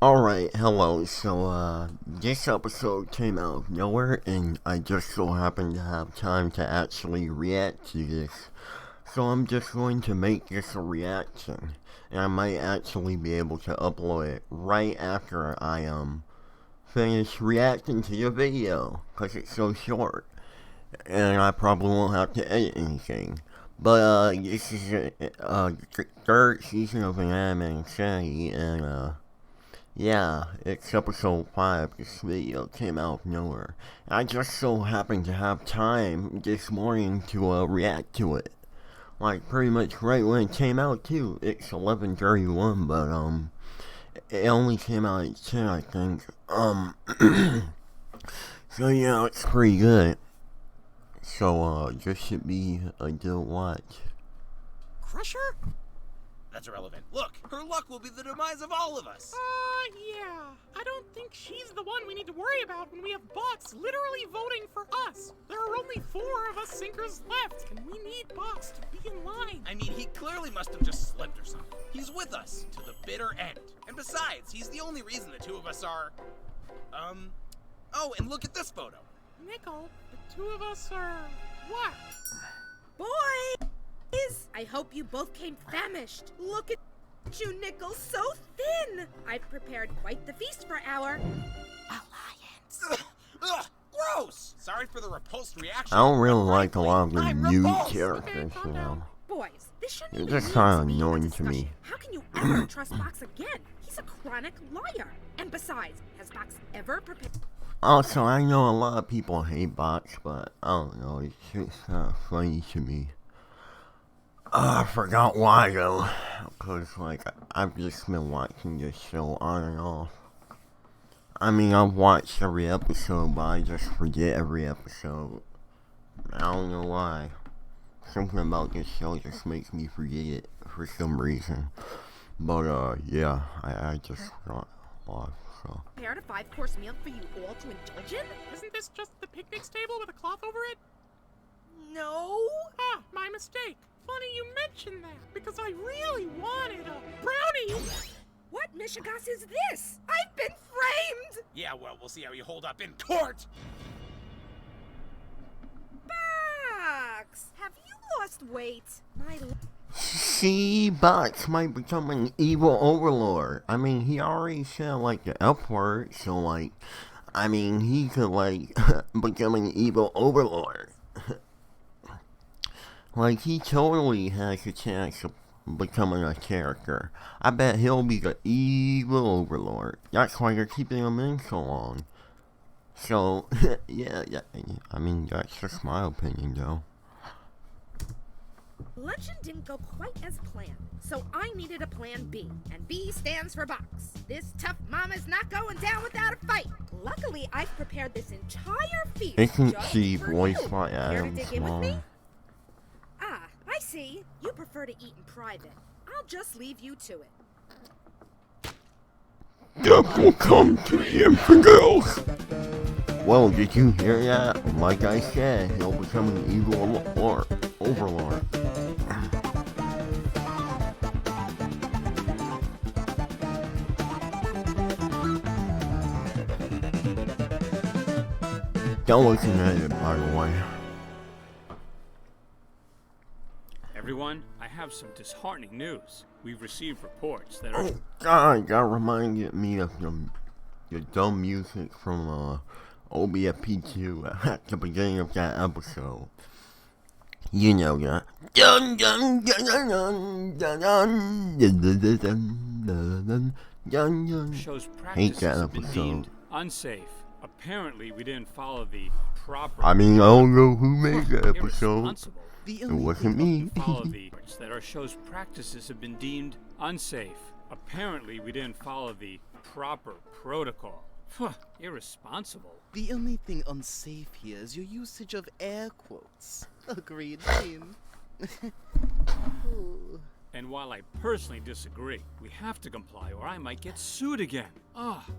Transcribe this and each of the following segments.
Alright, hello. This episode came out of nowhere, and I just so happened to have time to actually react to this. So I'm just going to make this a reaction, and I might actually be able to upload it right after I finish reacting to the video, because it's so short, and I probably won't have to edit anything. But this is the third season of Inanimate Insanity, and yeah, it's episode 5. This video came out of nowhere. I just so happened to have time this morning to react to it. Like, pretty much right when it came out, too. It's 11:31, but, it only came out at 10, I think. So yeah, it's pretty good. So, this should be a good watch. Crusher? That's irrelevant. Look, her luck will be the demise of all of us. Yeah. I don't think she's the one we need to worry about when we have bots literally voting for us. There are only 4 of us sinkers left, and we need bots to be in line. I mean, he clearly must have just slipped or something. He's with us to the bitter end. And besides, he's the only reason the two of us are... Oh, and look at this photo. Nickel, the 2 of us are... what? Boys! I hope you both came famished. Look at you, Nickel, so thin. I've prepared quite the feast for our alliance. Ugh, gross! Sorry for the repulsed reaction. I don't really like a lot of the I'm new repulsed. characters, you know. Boys, this shouldn't You're even just need kinda to be a annoying to me. discussion. How can you ever trust Box again? He's a chronic liar. And besides, has Box ever prepared... Also, I know a lot of people hate bots, but I don't know, it's just kind of funny to me. I forgot why though, because like, I've just been watching this show on and off. I mean, I've watched every episode, but I just forget every episode. I don't know why. Something about this show just makes me forget it for some reason. But yeah, I just forgot why, so. prepared a 5-course meal for you all to indulge in? Isn't this just the picnic table with a cloth over it? No. Ah, my mistake. Funny you mentioned that, because I really wanted a brownie. What Michigas is this? I've been framed! Yeah, well, we'll see how you hold up in court. Box! Have you lost weight? See, bots might become an evil overlord. I mean, he already said like the F word, so like, I mean, he could like become an evil overlord. Like, he totally has a chance of becoming a character. I bet he'll be the evil overlord. That's why they're keeping him in so long. So, yeah, I mean, that's just my opinion, though. Luncheon didn't go quite as planned, so I needed a plan B, and B stands for Box. This tough mama's not going down without a fight. Luckily, I've prepared this entire feast Isn't just she for voiced you. by Care to Adam dig in with me? Small? Ah, I see. You prefer to eat in private. I'll just leave you to it. Death will come to the infidels! Well, did you hear that? Like I said, he'll become an evil overlord. That wasn't it, by the way. Everyone, I have some disheartening news. We've received reports that are... Oh God, that reminded me of the dumb music from OBFP2 at the beginning of that episode. You know that. Dun dun dun dun dun dun dun dun dun dun. shows Hate practices that have been deemed episode. unsafe. Apparently, we didn't follow the proper... I mean, I don't know who made the episode. irresponsible. It wasn't me. Follow the that our show's practices have been deemed unsafe. Apparently, we didn't follow the proper protocol. Irresponsible. The only thing unsafe here is your usage of air quotes. Agreed, team. Ooh. And while I personally disagree, we have to comply or I might get sued again.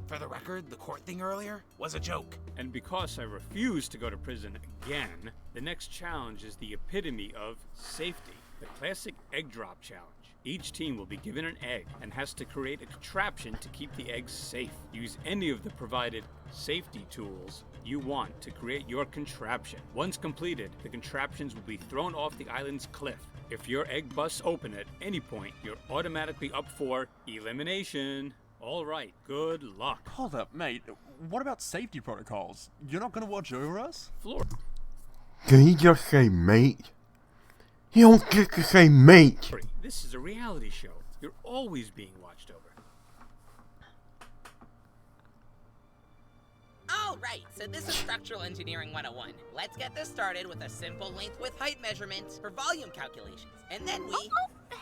For the record, the court thing earlier was a joke. And because I refuse to go to prison again, the next challenge is the epitome of safety, the classic egg drop challenge. Each team will be given an egg and has to create a contraption to keep the eggs safe. Use any of the provided safety tools you want to create your contraption. Once completed, the contraptions will be thrown off the island's cliff. If your egg busts open at any point, you're automatically up for elimination. All right, good luck. Hold up, mate. What about safety protocols? You're not gonna watch over us? Floor. Did he just say mate? You don't get to say mate. This is a reality show. You're always being watched over. All right, so this is Structural Engineering 101. Let's get this started with a simple length with height measurement for volume calculations. And then we...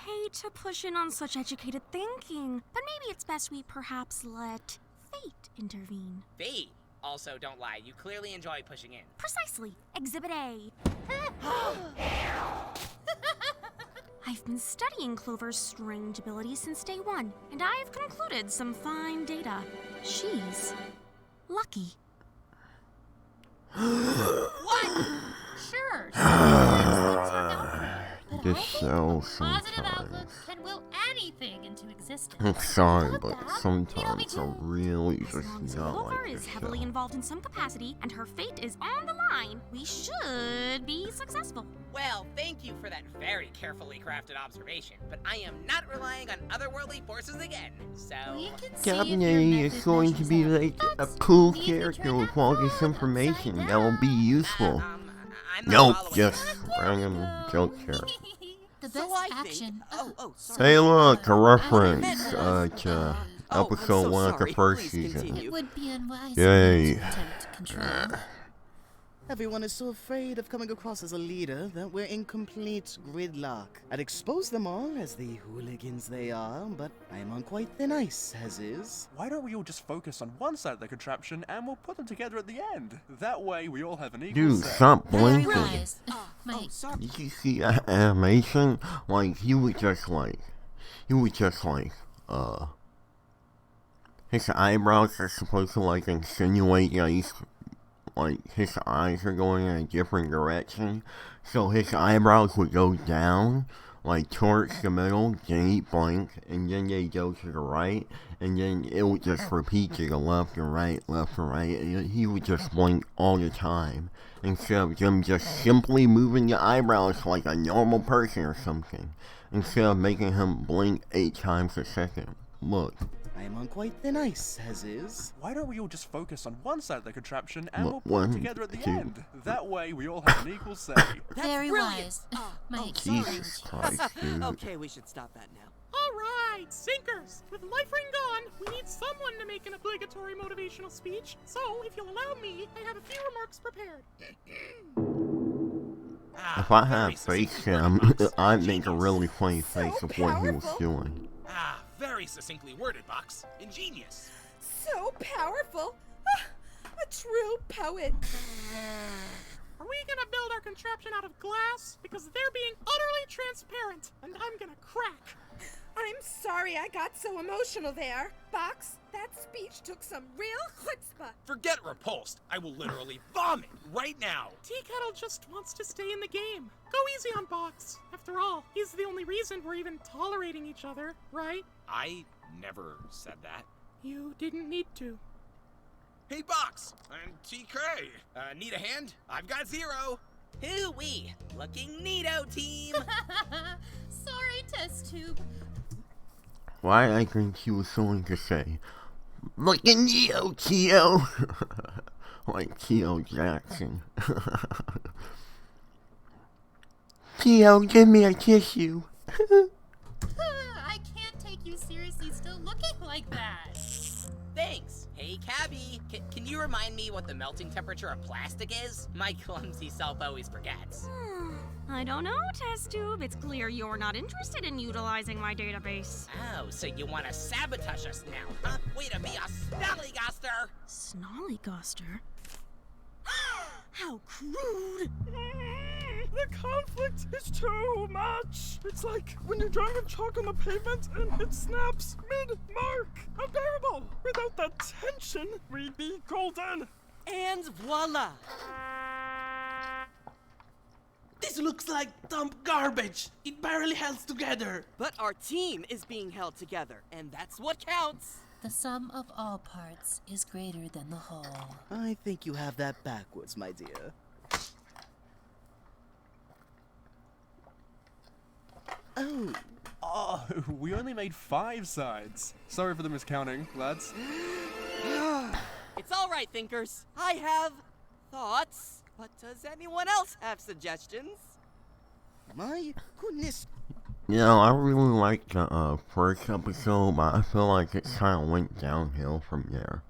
Hate to push in on such educated thinking, but maybe it's best we perhaps let fate intervene. Fate. Also, don't lie, you clearly enjoy pushing in. Precisely. Exhibit A. I've been studying Clover's strange abilities since day one, and I've concluded some fine data. She's lucky. What? Sure. This show Positive outlook sometimes. can will anything into existence. I'm sorry, Love but that. sometimes I really As long as just not Clover like is this heavily show. involved in some capacity and her fate is on the line, we should be successful. Well, thank you for that very carefully crafted observation, but I am not relying on otherworldly forces again, so... We can see Captain if your A is method going to measures be up. like a Let's cool see if you character turn with that all this phone information upside that will be down. useful. I'm not Nope, following just that. random joke here. The So best I think- action. sorry. Hey look, a I reference to Oh, I'm episode so 1 of the sorry. first Please season. continue. It would be unwise Yay. to attempt control. Everyone is so afraid of coming across as a leader that we're in complete gridlock. I'd expose them all as the hooligans they are, but I am on quite thin ice, as is. Why don't we all just focus on one side of the contraption and we'll put them together at the end? That way we all have an equal Dude, say. stop Very blinking. wise. Mike, Did you see that animation? Like, he was just like, his eyebrows are supposed to like insinuate that he's, like, his eyes are going in a different direction. So his eyebrows would go down, like, towards the middle, then he'd blink, and then they go to the right, and then it would just repeat to the left and right, and he would just blink all the time, instead of them just simply moving the eyebrows like a normal person or something, instead of making him blink 8 times a second. Look. I am on quite thin ice, as is. Why don't we all just focus on one side of the contraption and Look, we'll put one, them together at the two. end? That way we all have an equal say. very wise. Mike, Jesus Christ, dude. Okay, we should stop that now. All right, sinkers. With Life Ring gone, we need someone to make an obligatory motivational speech. So, if you'll allow me, I have a few remarks prepared. If I very had face succinctly cam, worded, Box. I'd make a Ingenious. really funny face of what he was powerful. doing. Very succinctly worded, Box. Ingenious. So powerful. A true poet. Are we gonna build our contraption out of glass? Because they're being utterly transparent, and I'm gonna crack. I'm sorry I got so emotional there. Box, that speech took some real chutzpah. Forget repulsed. I will literally vomit right now. Tea Kettle just wants to stay in the game. Go easy on Box. After all, he's the only reason we're even tolerating each other, right? I never said that. You didn't need to. Hey, Box. I'm TK. Need a hand? I've got 0. Hoo-wee. Looking neato, team. sorry, test tube. Why I think he was going to say, "Look at Neo, Tio," like Tio Jackson. Tio, give me a tissue. I can't take you seriously still looking like that. Thanks. Hey, Cabby. Can you remind me what the melting temperature of plastic is? My clumsy self always forgets. I don't know, Test Tube. It's clear you're not interested in utilizing my database. Oh, so you want to sabotage us now, huh? Way to be a snollygoster! Snollygoster? How crude! The conflict is too much. It's like when you're driving chalk on the pavement and it snaps mid-mark. Unbearable. Without that tension, we'd be golden. And voila! This This looks like dump garbage. It barely holds together. But our team is being held together, and that's what counts. The sum of all parts is greater than the whole. I think you have that backwards, my dear. Oh. Oh, we only made 5 sides. Sorry for the miscounting, lads. It's all right, thinkers. I have thoughts. But does anyone else have suggestions? My goodness. You know, I really liked the first episode, but I feel like it kind of went downhill from there.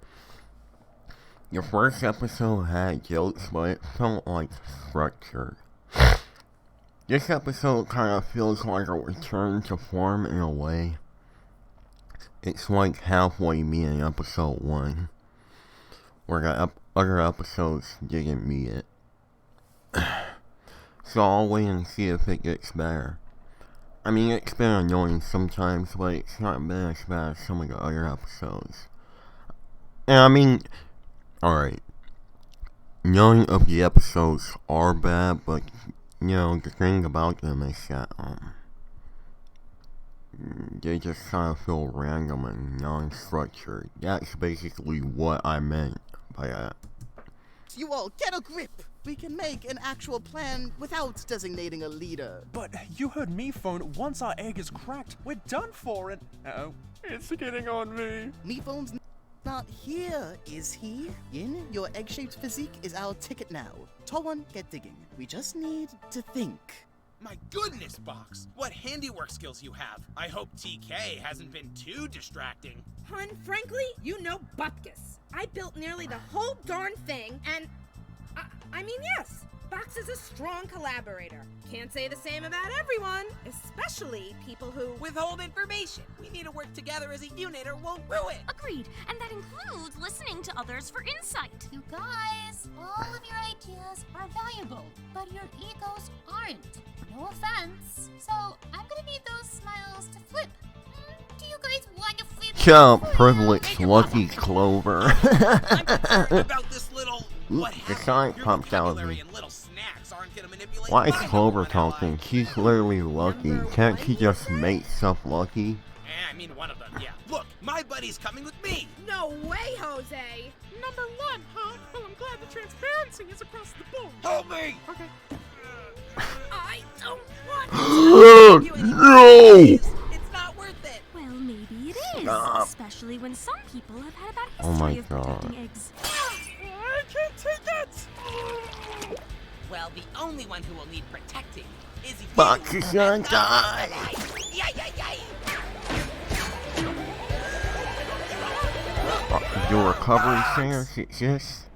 The first episode had jokes, but it felt like structured. This episode kind of feels like a return to form in a way. It's like halfway being episode 1, where the other episodes didn't meet it. So I'll wait and see if it gets better. I mean, it's been annoying sometimes, but it's not been as bad as some of the other episodes. And I mean, alright, none of the episodes are bad, but you know, the thing about them is that, they just kind of feel random and non-structured. That's basically what I meant by that. You all get a grip! We can make an actual plan without designating a leader. But you heard me phone. Once our egg is cracked, we're done for and... Uh-oh. It's getting on me. Meephone's not here, is he? Yin, your egg-shaped physique is our ticket now. Tall one, get digging. We just need to think. My goodness, Box! What handiwork skills you have. I hope TK hasn't been too distracting. Hun, frankly, you know Bupkis. I built nearly the whole darn thing, and... I mean, yes, Box is a strong collaborator. Can't say the same about everyone, especially people who withhold information. We need to work together as a unit or we'll ruin. Agreed, and that includes listening to others for insight. You guys, all of your ideas are valuable, but your egos aren't. No offense. So I'm gonna need those smiles to flip. Do you guys want to flip? Jump, privileged, lucky Clover. I'm concerned about this little... The sonic popped out of me. Little snacks aren't gonna manipulate Why is Clover talking? She's literally lucky. Can't she just make stuff lucky? I mean, one of them, yeah. Look, my buddy's coming with me. No way, Jose. Number 1, huh? Well, I'm glad the transparency is across the board. Help me! Okay. I don't want to No! It's not worth it. Well, maybe it is. Stop. Especially when some people have had a bad Oh my history of God. protecting eggs. I can't take it! Well, the only one who will need protecting is you. Box is gonna die! Your recovery chance exists?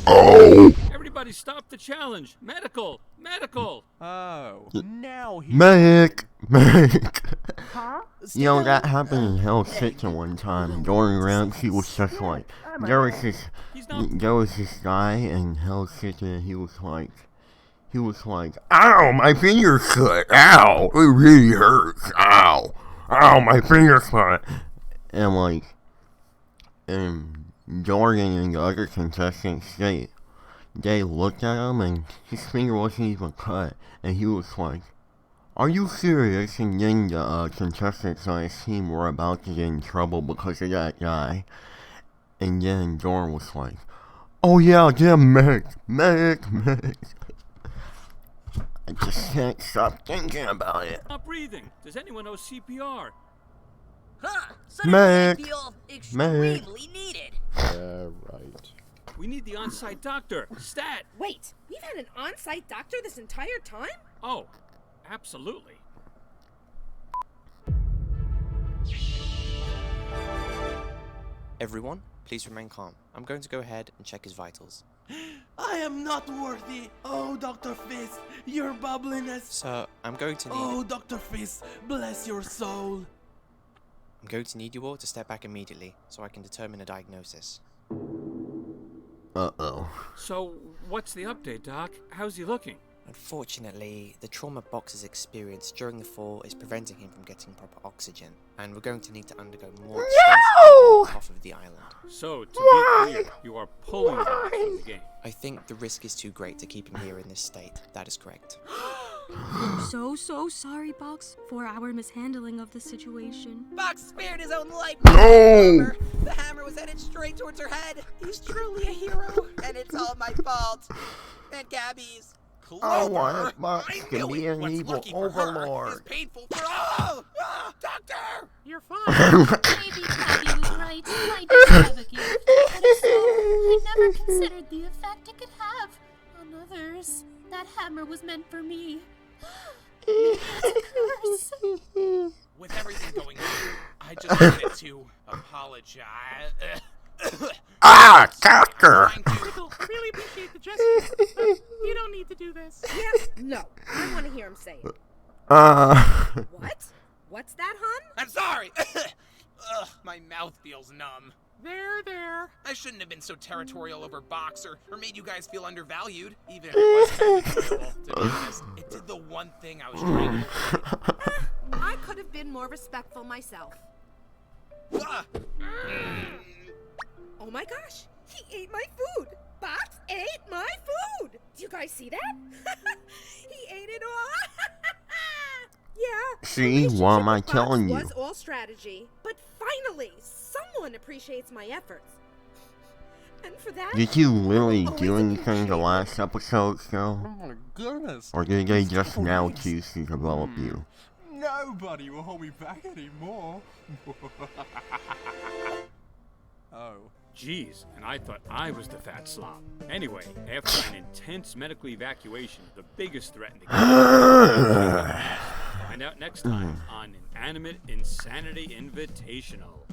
Oh! Everybody stop the challenge! Medical! Medical! Oh, now he... Medic! Huh? You know, that happened in Hell's Kitchen one time. During rounds, he was just like... There was this guy in Hell's Kitchen, he was like, ow, my finger's cut, ow, it really hurts, ow, my finger's cut. And like, and Jordan and the other contestants, they looked at him and his finger wasn't even cut. And he was like, are you serious? And then the contestants on his team were about to get in trouble because of that guy. And then Jordan was like, oh yeah, get a medic. I just can't stop thinking about it. Stop breathing. Does anyone know CPR? Huh? Medic. I feel extremely needed. Yeah, right. We need the on-site doctor. Stat! Wait, we've had an on-site doctor this entire time? Oh, absolutely. Everyone, please remain calm. I'm going to go ahead and check his vitals. I am not worthy. Oh, Dr. Fist, your bubbliness. Sir, I'm going to need... Oh, Dr. Fist, bless your soul. I'm going to need you all to step back immediately so I can determine a diagnosis. Uh-oh. So, what's the update, Doc? How's he looking? Unfortunately, the trauma Box has experienced during the fall is preventing him from getting proper oxygen, and we're going to need to undergo more extensive treatment off of the island. So, to be clear, you are pulling Box from the game. I think the risk is too great to keep him here in this state. That is correct. So sorry, Box, for our mishandling of the situation. Box spared his own life. No! The hammer was headed straight towards her head. He's truly a hero. And it's all my fault. And Gabby's. I want Box to be an evil Is overlord. painful for all. Doctor! You're fine. Maybe Gabby was right. I do have a gift. But if so, I never considered the effect it could have on others. That hammer was meant for me. Maybe it's a curse. With everything going on, I just wanted to apologize. Doctor! Nickel, I really appreciate the gesture, but you don't need to do this. Yeah, no. I want to hear him say it. What? What's that, hon? I'm sorry. Ugh, my mouth feels numb. There. I shouldn't have been so territorial over Box or made you guys feel undervalued, even if it was kind of enjoyable, to be honest. It did the one thing I was trying to avoid. I could have been more respectful myself. Ah. Oh my gosh, he ate my food. Box ate my food. Do you guys see that? He ate it all. Yeah. See, what am I telling you? Was all strategy, but finally, someone appreciates my efforts. And for that, Did you really do anything the last episode, though? Oh my goodness. Or did they just now choose to develop you? Nobody will hold me back anymore. Oh. Jeez, and I thought I was the fat slob. Anyway, after an intense medical evacuation, the biggest threat in the game. Find out next time on Inanimate Insanity Invitational.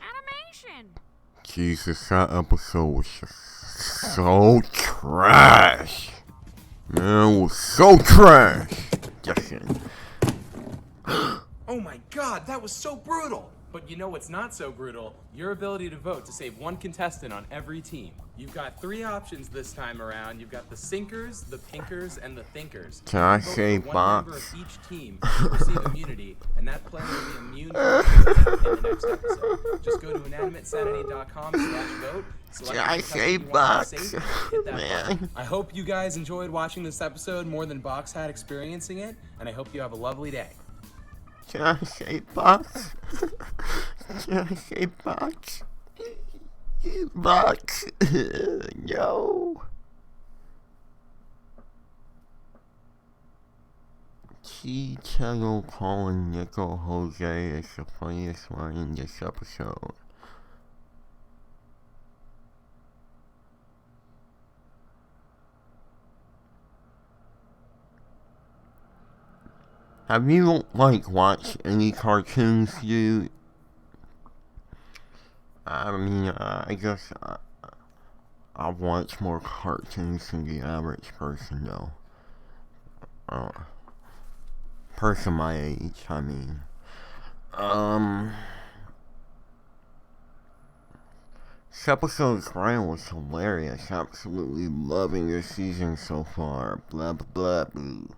Animation! Jesus, that episode was just so trash. Man, it was so trash. Just kidding. Oh my god, that was so brutal! But you know what's not so brutal? Your ability to vote to save one contestant on every team. You've got 3 options this time around. You've got the Sinkers, the Pinkers, and the Thinkers. Can I Vote say for one Box? member of each team to receive immunity, and that player will be immune to the in the next episode. Just go to inanimatesanity.com/vote. Can I say Box? Man. I hope you guys enjoyed watching this episode more than Box had experiencing it, and I hope you have a lovely day. Can I say Box? Can I say Box? Box? No. Key Channel calling Nico Jose is the funniest line in this episode. Have you, watched any cartoons, dude? I mean, I guess I watch more cartoons than the average person, though. Person my age, I mean. This episode's grind was hilarious. Absolutely loving this season so far. Blah, blah, blah, blah.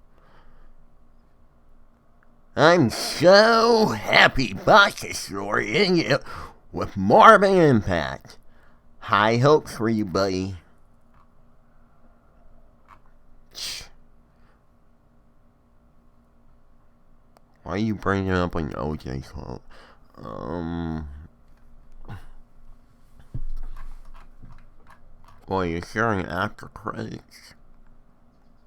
I'm so happy Box is throwing you with more of an impact. High hopes for you, buddy. Why are you bringing up an OJ quote? Boy, is there an after credits?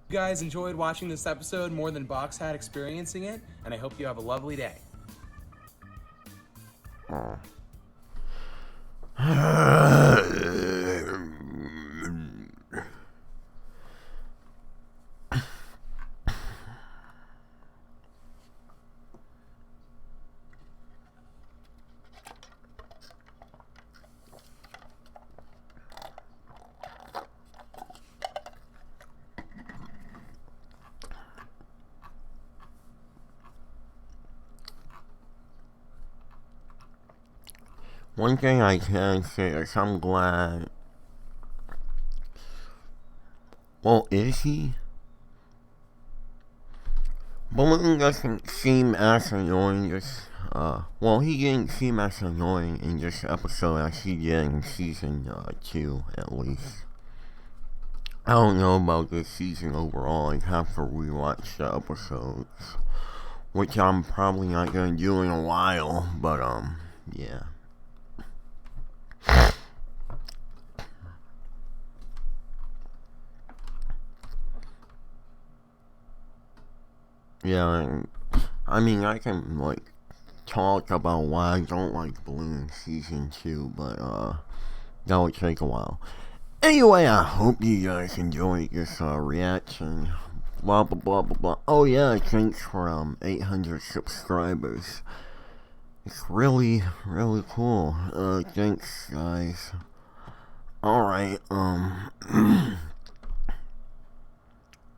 You guys enjoyed watching this episode more than Box had experiencing it, and I hope you have a lovely day. Oh. One thing I can say is I'm glad Well, is he? Balloon doesn't seem as annoying well, he didn't seem as annoying in this episode as he did in season 2, at least. I don't know about this season overall. I'd have to rewatch the episodes, which I'm probably not gonna do in a while, but, yeah. Yeah, I mean, I can, like, talk about why I don't like Balloon Season 2, but, that would take a while. Anyway, I hope you guys enjoyed this, reaction. Blah, blah, blah, blah, blah. Oh, yeah, thanks for, 800 subscribers. It's really, really cool. Thanks, guys. Alright,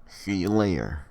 see you later.